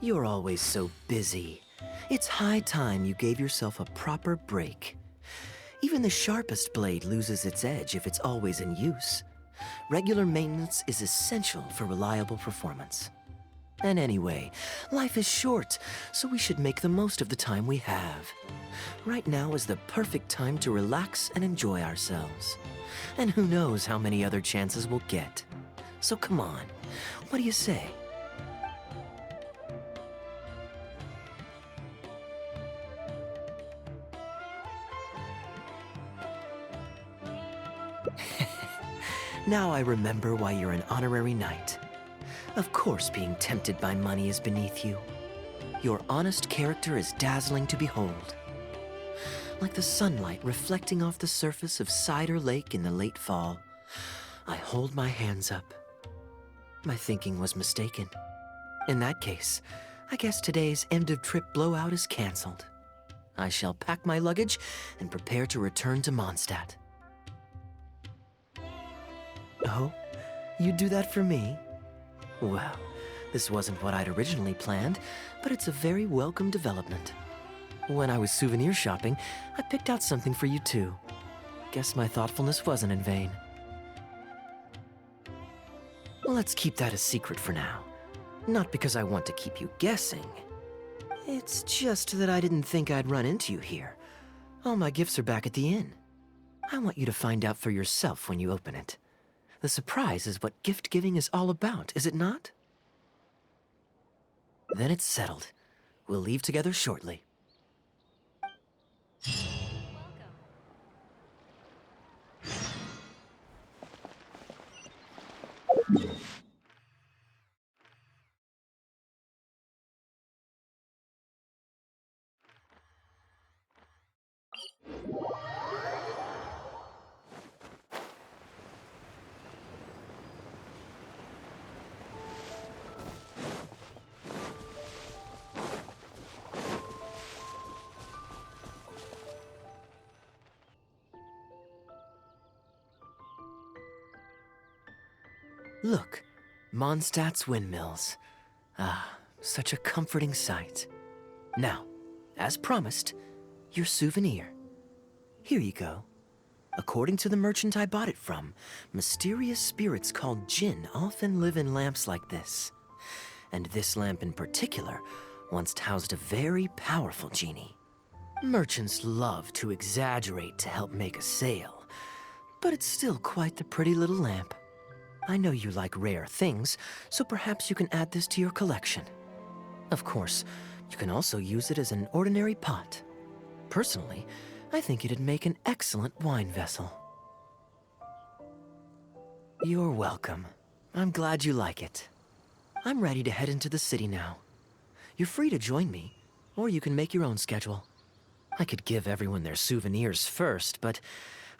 You're always so busy. It's high time you gave yourself a proper break. Even the sharpest blade loses its edge if it's always in use. Regular maintenance is essential for reliable performance. And anyway, life is short, so we should make the most of the time we have. Right now is the perfect time to relax and enjoy ourselves. And who knows how many other chances we'll get. So come on, what do you say? Now I remember why you're an honorary knight. Of course being tempted by money is beneath you. Your honest character is dazzling to behold. Like the sunlight reflecting off the surface of Cider Lake in the late fall, I hold my hands up. My thinking was mistaken. In that case, I guess today's end-of-trip blowout is cancelled. I shall pack my luggage and prepare to return to Mondstadt. Oh, you'd do that for me? Well, this wasn't what I'd originally planned, but it's a very welcome development. When I was souvenir shopping, I picked out something for you too. Guess my thoughtfulness wasn't in vain. Let's keep that a secret for now. Not because I want to keep you guessing. It's just that I didn't think I'd run into you here. All my gifts are back at the inn. I want you to find out for yourself when you open it. The surprise is what gift-giving is all about, is it not? Then it's settled. We'll leave together shortly. Look, Mondstadt's windmills. Ah, such a comforting sight. Now, as promised, your souvenir. Here you go. According to the merchant I bought it from, mysterious spirits called Jinn often live in lamps like this. And this lamp in particular once housed a very powerful genie. Merchants love to exaggerate to help make a sale, but it's still quite the pretty little lamp. I know you like rare things, so perhaps you can add this to your collection. Of course, you can also use it as an ordinary pot. Personally, I think it'd make an excellent wine vessel. You're welcome. I'm glad you like it. I'm ready to head into the city now. You're free to join me, or you can make your own schedule. I could give everyone their souvenirs first, but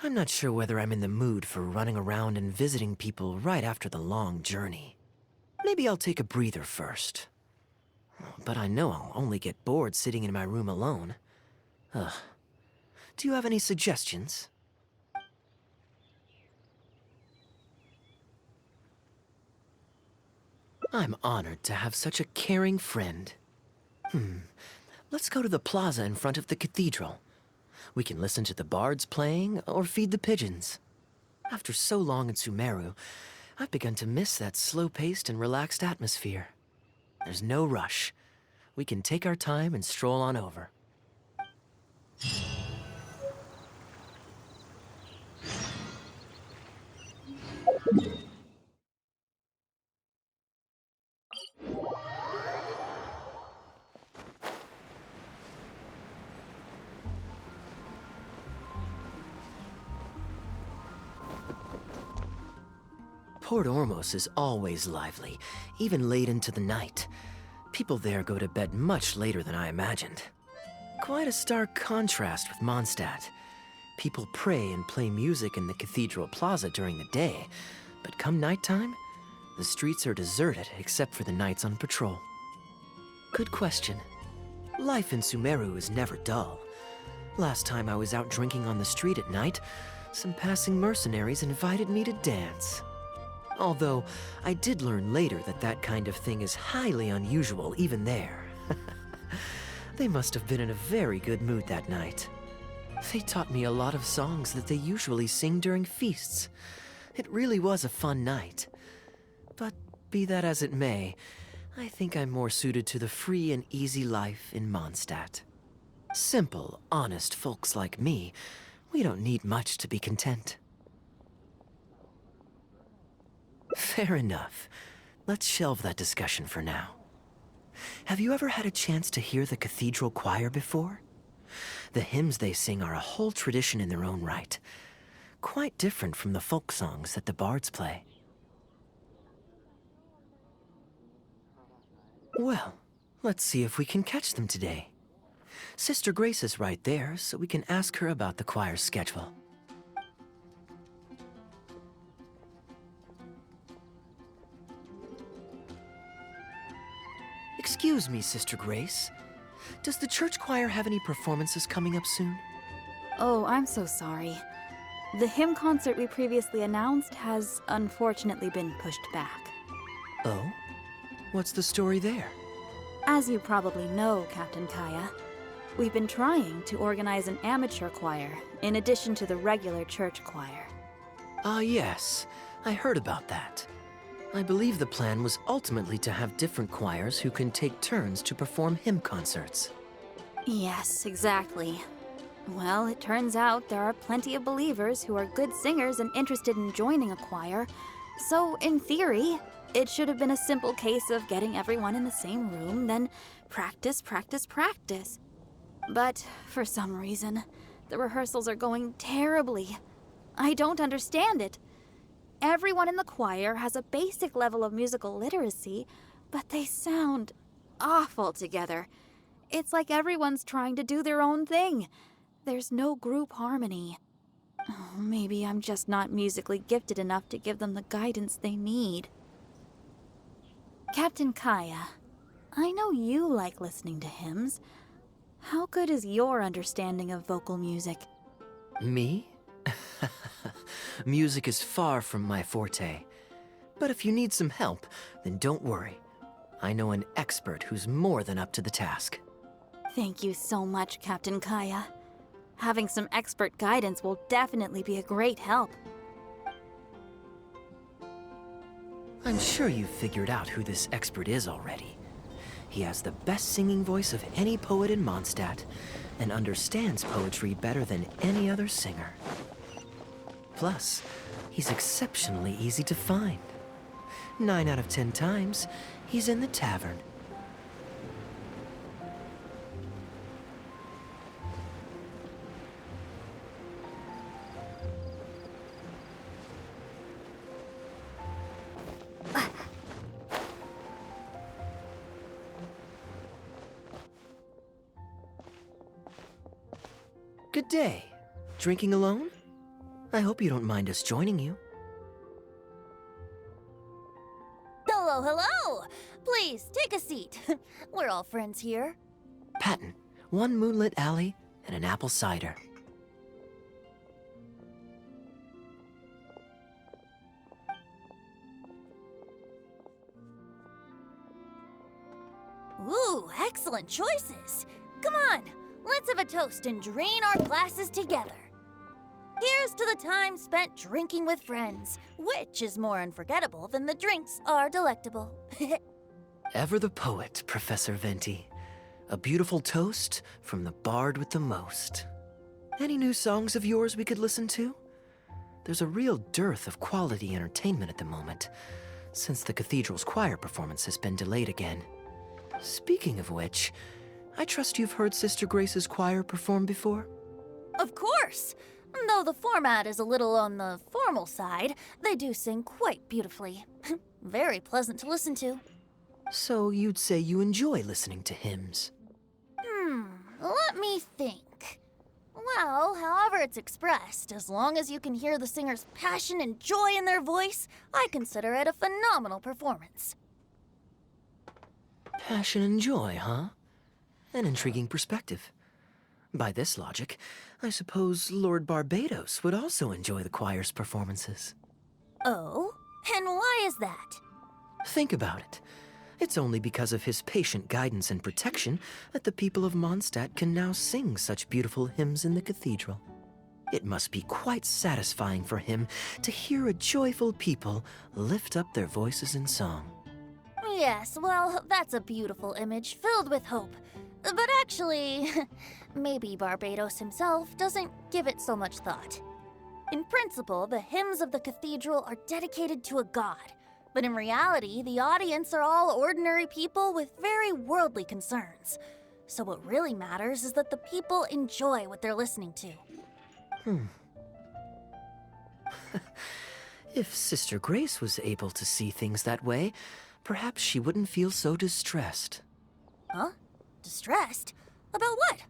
I'm not sure whether I'm in the mood for running around and visiting people right after the long journey. Maybe I'll take a breather first. But I know I'll only get bored sitting in my room alone. Ugh. Do you have any suggestions? I'm honored to have such a caring friend. Let's go to the plaza in front of the cathedral. We can listen to the bards playing or feed the pigeons. After so long in Sumeru, I've begun to miss that slow-paced and relaxed atmosphere. There's no rush. We can take our time and stroll on over. Port Ormos is always lively, even late into the night. People there go to bed much later than I imagined. Quite a stark contrast with Mondstadt. People pray and play music in the cathedral plaza during the day, but come nighttime, the streets are deserted except for the knights on patrol. Good question. Life in Sumeru is never dull. Last time I was out drinking on the street at night, some passing mercenaries invited me to dance. Although, I did learn later that that kind of thing is highly unusual even there. They must have been in a very good mood that night. They taught me a lot of songs that they usually sing during feasts. It really was a fun night. But be that as it may, I think I'm more suited to the free and easy life in Mondstadt. Simple, honest folks like me, we don't need much to be content. Fair enough. Let's shelve that discussion for now. Have you ever had a chance to hear the cathedral choir before? The hymns they sing are a whole tradition in their own right. Quite different from the folk songs that the bards play. Well, let's see if we can catch them today. Sister Grace is right there, so we can ask her about the choir's schedule. Excuse me, Sister Grace. Does the church choir have any performances coming up soon? Oh, I'm so sorry. The hymn concert we previously announced has unfortunately been pushed back. Oh? What's the story there? As you probably know, Captain Kaya, we've been trying to organize an amateur choir in addition to the regular church choir. Ah, yes. I heard about that. I believe the plan was ultimately to have different choirs who can take turns to perform hymn concerts. Yes, exactly. Well, it turns out there are plenty of believers who are good singers and interested in joining a choir, so in theory, it should have been a simple case of getting everyone in the same room, then practice, practice, practice. But for some reason, the rehearsals are going terribly. I don't understand it. Everyone in the choir has a basic level of musical literacy, but they sound awful together. It's like everyone's trying to do their own thing. There's no group harmony. Oh, maybe I'm just not musically gifted enough to give them the guidance they need. Captain Kaya, I know you like listening to hymns. How good is your understanding of vocal music? Me? Music is far from my forte. But if you need some help, then don't worry. I know an expert who's more than up to the task. Thank you so much, Captain Kaya. Having some expert guidance will definitely be a great help. I'm sure you've figured out who this expert is already. He has the best singing voice of any poet in Mondstadt, and understands poetry better than any other singer. Plus, he's exceptionally easy to find. 9 out of 10 times, he's in the tavern. Good day. Drinking alone? I hope you don't mind us joining you. Hello, hello! Please, take a seat. We're all friends here. Patton, 1 moonlit alley and an apple cider. Ooh, excellent choices. Come on, let's have a toast and drain our glasses together. Here's to the time spent drinking with friends, which is more unforgettable than the drinks are delectable. Ever the poet, Professor Venti. A beautiful toast from the bard with the most. Any new songs of yours we could listen to? There's a real dearth of quality entertainment at the moment, since the cathedral's choir performance has been delayed again. Speaking of which, I trust you've heard Sister Grace's choir perform before? Of course! Though the format is a little on the formal side, they do sing quite beautifully. Very pleasant to listen to. So you'd say you enjoy listening to hymns? Let me think. Well, however it's expressed, as long as you can hear the singer's passion and joy in their voice, I consider it a phenomenal performance. Passion and joy, huh? An intriguing perspective. By this logic, I suppose Lord Barbados would also enjoy the choir's performances. Oh? And why is that? Think about it. It's only because of his patient guidance and protection that the people of Mondstadt can now sing such beautiful hymns in the cathedral. It must be quite satisfying for him to hear a joyful people lift up their voices in song. Yes, well, that's a beautiful image filled with hope. But actually, maybe Barbados himself doesn't give it so much thought. In principle, the hymns of the cathedral are dedicated to a god. But in reality, the audience are all ordinary people with very worldly concerns. So what really matters is that the people enjoy what they're listening to. If Sister Grace was able to see things that way, perhaps she wouldn't feel so distressed. Huh? Distressed? About what?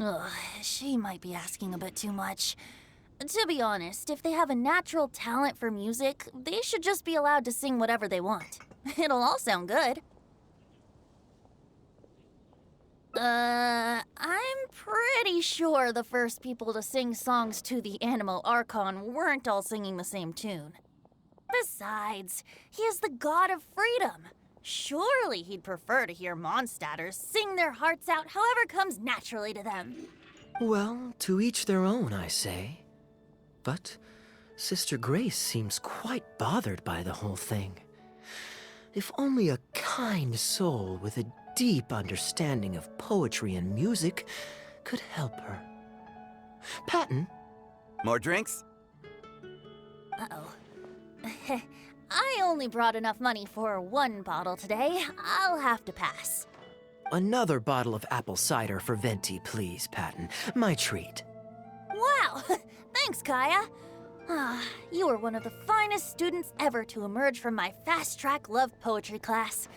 Ugh, she might be asking a bit too much. To be honest, if they have a natural talent for music, they should just be allowed to sing whatever they want. It'll all sound good. I'm pretty sure the first people to sing songs to the Animo Archon weren't all singing the same tune. Besides, he is the god of freedom. Surely he'd prefer to hear Mondstadters sing their hearts out however comes naturally to them. Well, to each their own, I say. But Sister Grace seems quite bothered by the whole thing. If only a kind soul with a deep understanding of poetry and music could help her. Patton? More drinks? Uh-oh. I only brought enough money for one bottle today. I'll have to pass. Another bottle of apple cider for Venti, please, Patton. My treat. Wow! Thanks, Kaya. You were one of the finest students ever to emerge from my fast-track love poetry class.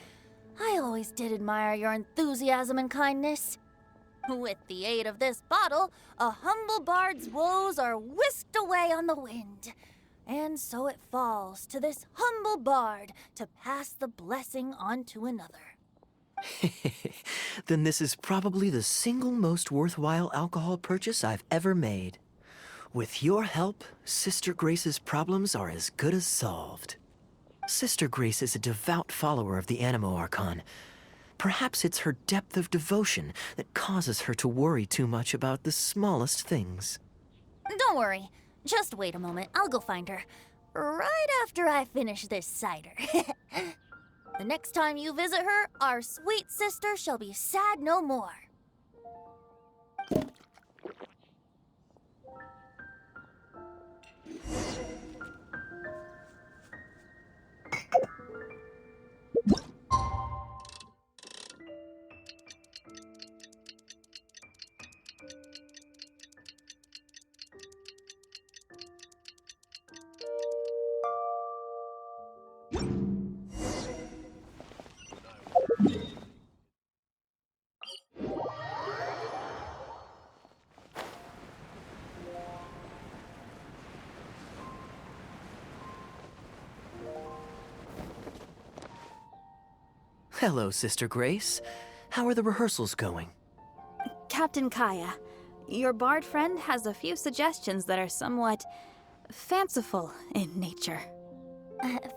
I always did admire your enthusiasm and kindness. With the aid of this bottle, a humble bard's woes are whisked away on the wind. And so it falls to this humble bard to pass the blessing on to another. Then this is probably the single most worthwhile alcohol purchase I've ever made. With your help, Sister Grace's problems are as good as solved. Sister Grace is a devout follower of the Animo Archon. Perhaps it's her depth of devotion that causes her to worry too much about the smallest things. Don't worry. Just wait a moment. I'll go find her. Right after I finish this cider. The next time you visit her, our sweet sister shall be sad no more. Hello, Sister Grace. How are the rehearsals going? Captain Kaya, your bard friend has a few suggestions that are somewhat fanciful in nature.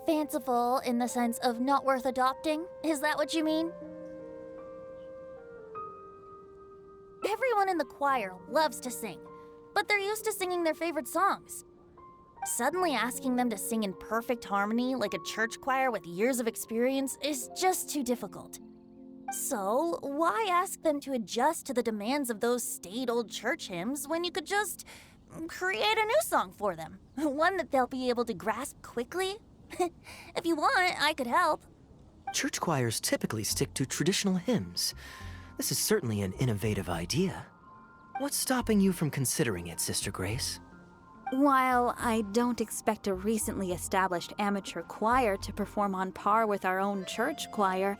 Fanciful in the sense of not worth adopting? Is that what you mean? Everyone in the choir loves to sing, but they're used to singing their favorite songs. Suddenly asking them to sing in perfect harmony like a church choir with years of experience is just too difficult. So, why ask them to adjust to the demands of those staid old church hymns when you could just create a new song for them? One that they'll be able to grasp quickly? If you want, I could help. Church choirs typically stick to traditional hymns. This is certainly an innovative idea. What's stopping you from considering it, Sister Grace? While I don't expect a recently established amateur choir to perform on par with our own church choir,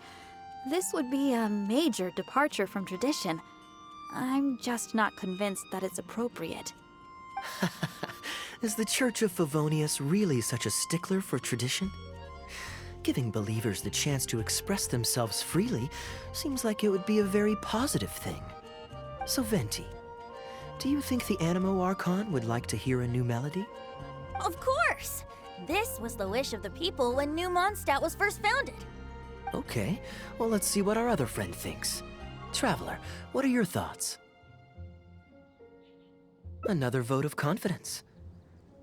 this would be a major departure from tradition. I'm just not convinced that it's appropriate. Is the Church of Favonius really such a stickler for tradition? Giving believers the chance to express themselves freely seems like it would be a very positive thing. So Venti, do you think the Animo Archon would like to hear a new melody? Of course! This was the wish of the people when New Mondstadt was first founded. Okay, well, let's see what our other friend thinks. Traveler, what are your thoughts? Another vote of confidence.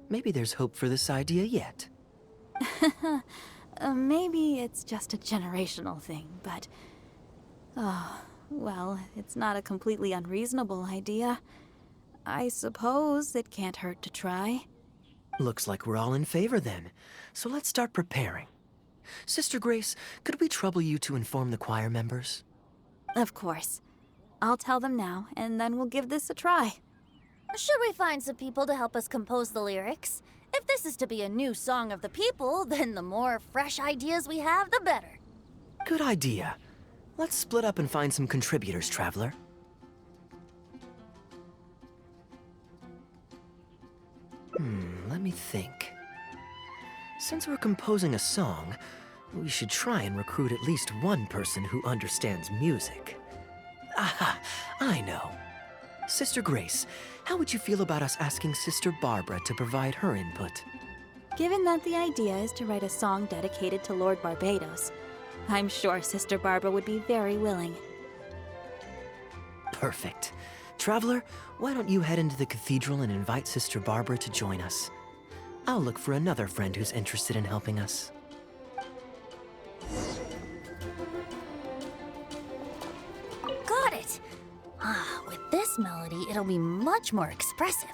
Maybe there's hope for this idea yet. Maybe it's just a generational thing, but... Oh, well, it's not a completely unreasonable idea. I suppose it can't hurt to try. Looks like we're all in favor then, so let's start preparing. Sister Grace, could we trouble you to inform the choir members? Of course. I'll tell them now, and then we'll give this a try. Should we find some people to help us compose the lyrics? If this is to be a new song of the people, then the more fresh ideas we have, the better. Good idea. Let's split up and find some contributors, Traveler. Let me think. Since we're composing a song, we should try and recruit at least one person who understands music. Aha! I know. Sister Grace, how would you feel about us asking Sister Barbara to provide her input? Given that the idea is to write a song dedicated to Lord Barbados, I'm sure Sister Barbara would be very willing. Perfect. Traveler, why don't you head into the cathedral and invite Sister Barbara to join us? I'll look for another friend who's interested in helping us. Got it! With this melody, it'll be much more expressive.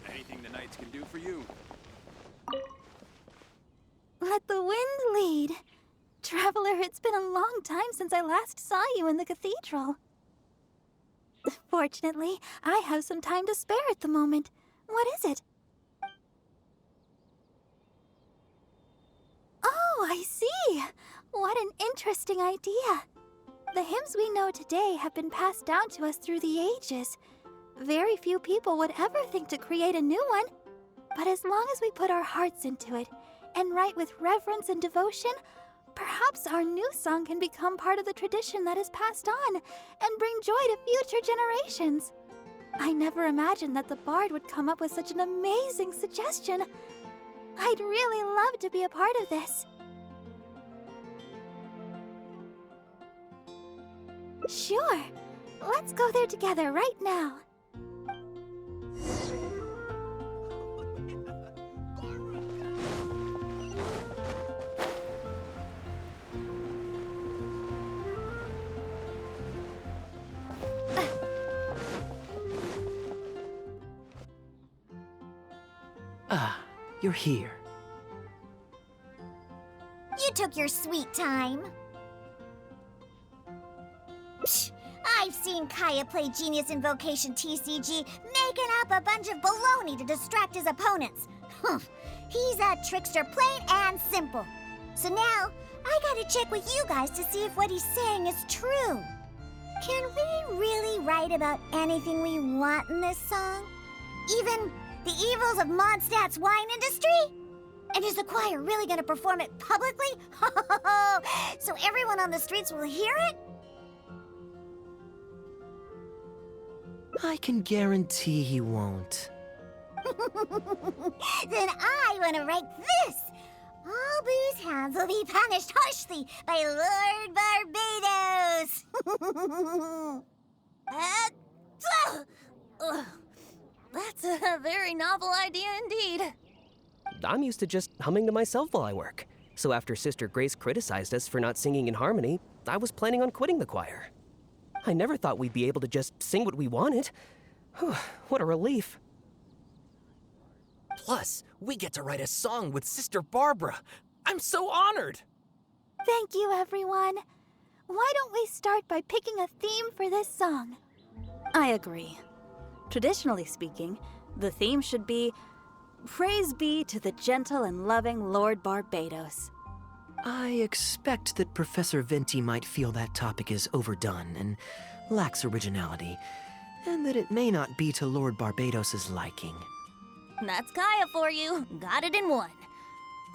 Anything the Knights can do for you. Let the wind lead. Traveler, it's been a long time since I last saw you in the cathedral. Fortunately, I have some time to spare at the moment. What is it? Oh, I see. What an interesting idea. The hymns we know today have been passed down to us through the ages. Very few people would ever think to create a new one. But as long as we put our hearts into it and write with reverence and devotion, perhaps our new song can become part of the tradition that is passed on and bring joy to future generations. I never imagined that the Bard would come up with such an amazing suggestion. I'd really love to be a part of this. Sure. Let's go there together right now. Ah, you're here. You took your sweet time. Psh, I've seen Kaya play Genius Invocation TCG, making up a bunch of baloney to distract his opponents. Humph, he's a trickster plain and simple. So now, I gotta check with you guys to see if what he's saying is true. Can we really write about anything we want in this song? Even the evils of Mondstadt's wine industry? And is the choir really gonna perform it publicly? So everyone on the streets will hear it? I can guarantee he won't. Then I want to write this. All booze hounds will be punished harshly by Lord Barbados. That's a very novel idea indeed. I'm used to just humming to myself while I work. So after Sister Grace criticized us for not singing in harmony, I was planning on quitting the choir. I never thought we'd be able to just sing what we wanted. Whew, what a relief. Plus, we get to write a song with Sister Barbara. I'm so honored! Thank you, everyone. Why don't we start by picking a theme for this song? I agree. Traditionally speaking, the theme should be Praise be to the gentle and loving Lord Barbados. I expect that Professor Venti might feel that topic is overdone and lacks originality. and that it may not be to Lord Barbados's liking. That's Kaya for you. Got it in one.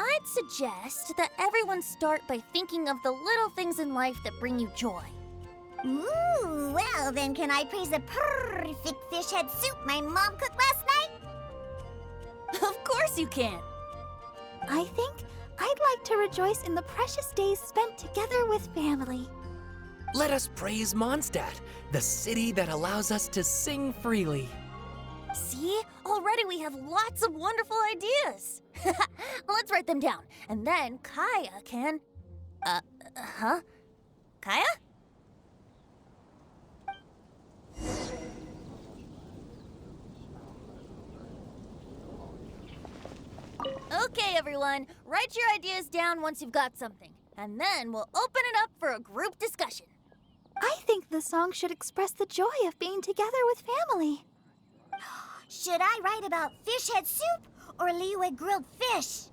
I'd suggest that everyone start by thinking of the little things in life that bring you joy. Ooh, well then can I praise the perfect fish head soup my mom cooked last night? Of course you can. I think I'd like to rejoice in the precious days spent together with family. Let us praise Mondstadt, the city that allows us to sing freely. See? Already we have lots of wonderful ideas. Let's write them down, and then Kaya can... Kaya? Okay, everyone. Write your ideas down once you've got something, and then we'll open it up for a group discussion. I think the song should express the joy of being together with family. Should I write about fish head soup or Liyue grilled fish?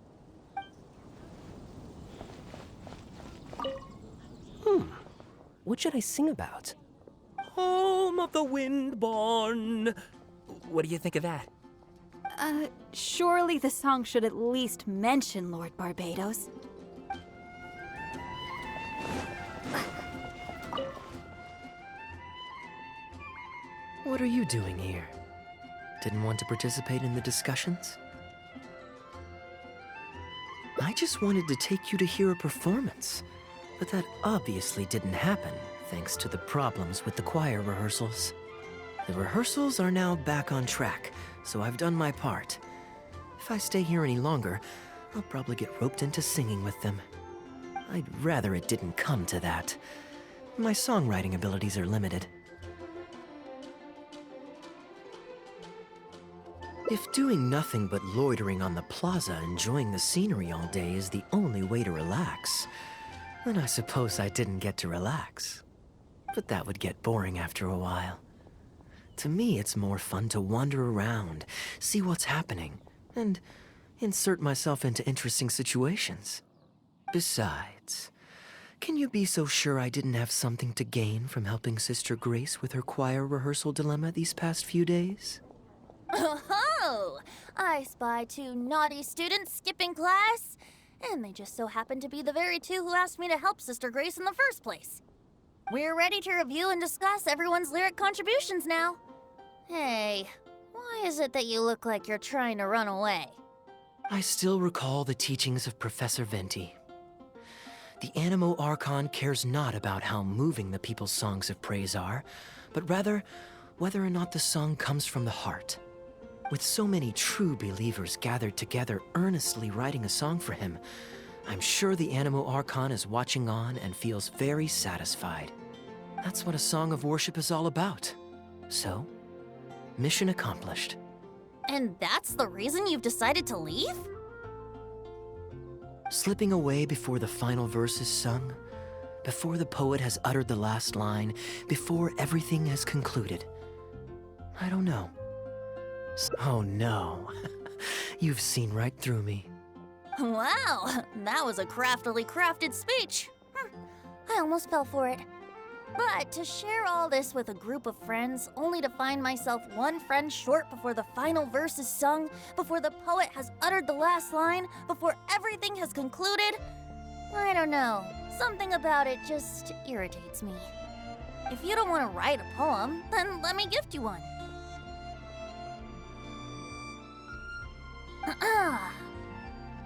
What should I sing about? Home of the Windborn. What do you think of that? Surely the song should at least mention Lord Barbados. What are you doing here? Didn't want to participate in the discussions? I just wanted to take you to hear a performance, but that obviously didn't happen thanks to the problems with the choir rehearsals. The rehearsals are now back on track, so I've done my part. If I stay here any longer, I'll probably get roped into singing with them. I'd rather it didn't come to that. My songwriting abilities are limited. If doing nothing but loitering on the plaza enjoying the scenery all day is the only way to relax, then I suppose I didn't get to relax. But that would get boring after a while. To me, it's more fun to wander around, see what's happening, and insert myself into interesting situations. Besides, can you be so sure I didn't have something to gain from helping Sister Grace with her choir rehearsal dilemma these past few days? Oh, I spy 2 naughty students skipping class, and they just so happen to be the very 2 who asked me to help Sister Grace in the first place. We're ready to review and discuss everyone's lyric contributions now. Hey, why is it that you look like you're trying to run away? I still recall the teachings of Professor Venti. The Animo Archon cares not about how moving the people's songs of praise are, but rather whether or not the song comes from the heart. With so many true believers gathered together earnestly writing a song for him, I'm sure the Animo Archon is watching on and feels very satisfied. That's what a song of worship is all about. So, mission accomplished. And that's the reason you've decided to leave? Slipping away before the final verse is sung, before the poet has uttered the last line, before everything has concluded. I don't know. Oh no, you've seen right through me. Wow, that was a craftily crafted speech. I almost fell for it. But to share all this with a group of friends, only to find myself one friend short before the final verse is sung, before the poet has uttered the last line, before everything has concluded, I don't know. Something about it just irritates me. If you don't want to write a poem, then let me gift you one.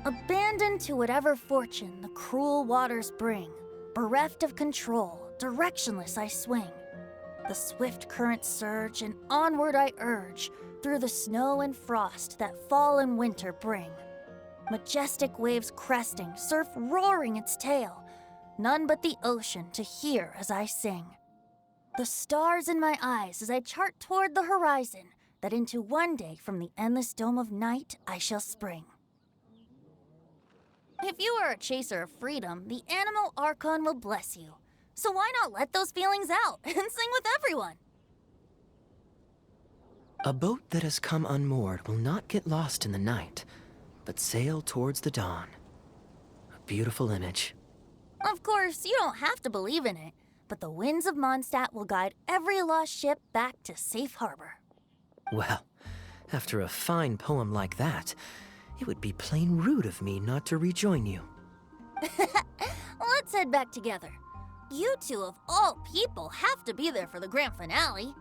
Abandoned to whatever fortune the cruel waters bring, bereft of control, directionless I swing. The swift currents surge, and onward I urge, through the snow and frost that fall and winter bring. Majestic waves cresting, surf roaring its tail, none but the ocean to hear as I sing. The stars in my eyes as I chart toward the horizon, that into one day from the endless dome of night I shall spring. If you are a chaser of freedom, the Animo Archon will bless you. So why not let those feelings out and sing with everyone? A boat that has come unmoored will not get lost in the night, but sail towards the dawn. A beautiful image. Of course, you don't have to believe in it, but the winds of Mondstadt will guide every lost ship back to safe harbor. Well, after a fine poem like that, it would be plain rude of me not to rejoin you. Let's head back together. You two, of all people, have to be there for the grand finale.